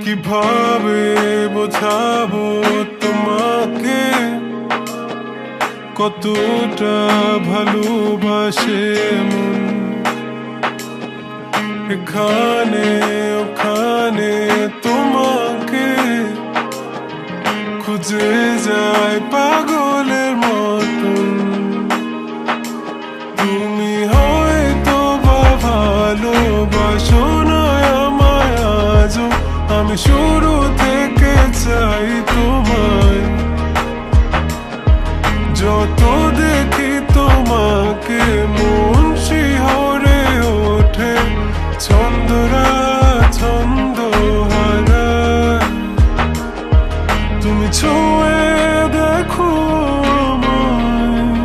কিভাবে বোঝাবো তোমাকে কতটা ভালোবাসে মন। এখানে ওখানে তোমাকে খুঁজে যায় পাগলের মতন। তুমি হয়তো বা ভালোবাসো না আমায় আজও, আমি শুরু থেকে চাই তোমায়। যত দেখি তোমাকে মন শিহরে ওঠে, ছন্দরা ছন্দ হারায়। তুমি ছুঁয়ে দেখো আমায়,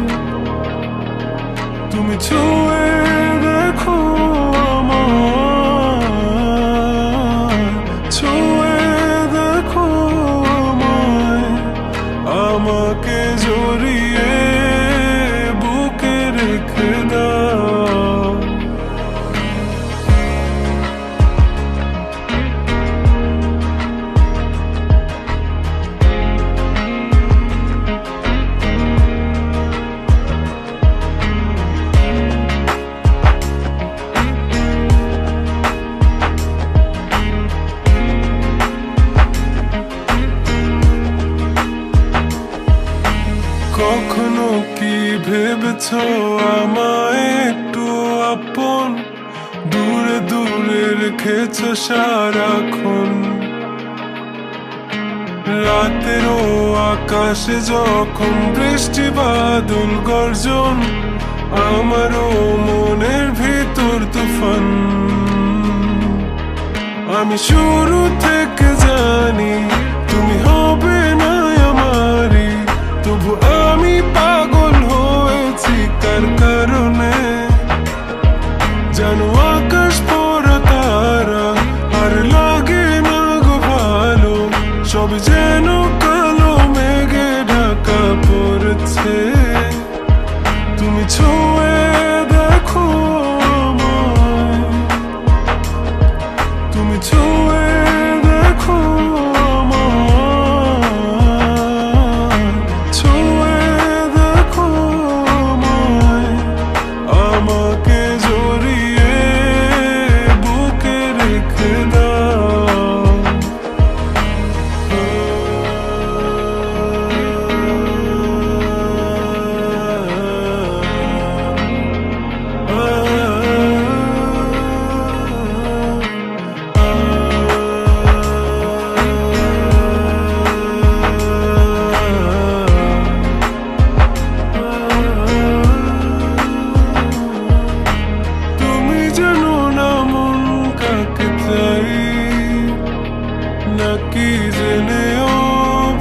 তুমি ছুঁয়ে দেখো আমায়, ছুঁয়ে দেখো আমায়। আমাকে জড়িয়ে বুকে রেখে দাও। কখনো কি ভেবেছ আমায় একটু আপন, দূরে দূরে রেখেছ সারাক্ষণ। রাতেরও আকাশে যখন বৃষ্টি বাদল গর্জন, আমারও মনের ভিতর তুফান। আমি শুরু থেকে জানি তুমি হবে না আমারই, তবু আমি পাগল হয়েছি কার কারণে। জানো আকাশ পড়া তারা আর লাগে না গো ভালো, সব যেন কালো মেঘে ঢাকা পড়েছে। তুমি ছুঁয়ে দেখো আমায়, তুমি ছুঁয়ে দেখো আমায়, ছুঁয়ে দেখো আমায়। আমাকে জড়িয়ে বুকে রেখে দাও। তুমি জানো না মন কাকে চাই, নাকি জেনেও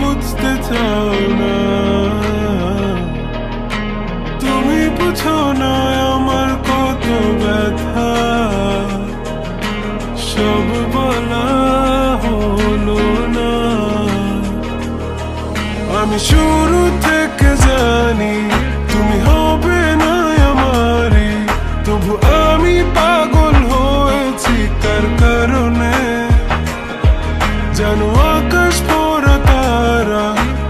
বুঝতে চাও না। তুমি বুঝো না আমার কত ব্যথা, সব বলা হলো না। আমি শুরু থেকে জানি তুমি হবে না আমারই, তবু আমি পাগল হয়েছি কার কারণে। জানো আকাশ পড়া তারা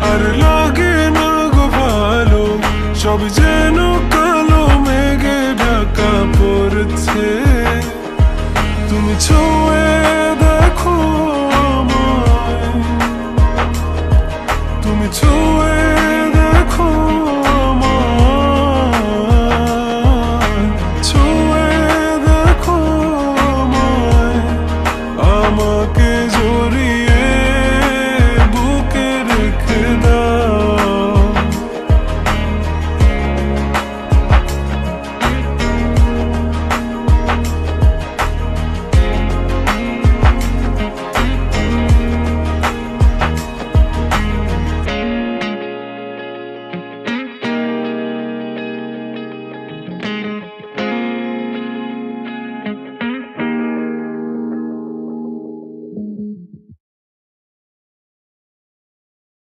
আর লাগে না গো ভালো, সব যেন কালো মেঘে ঢাকা পড়েছে। তুমি ছুঁয়ে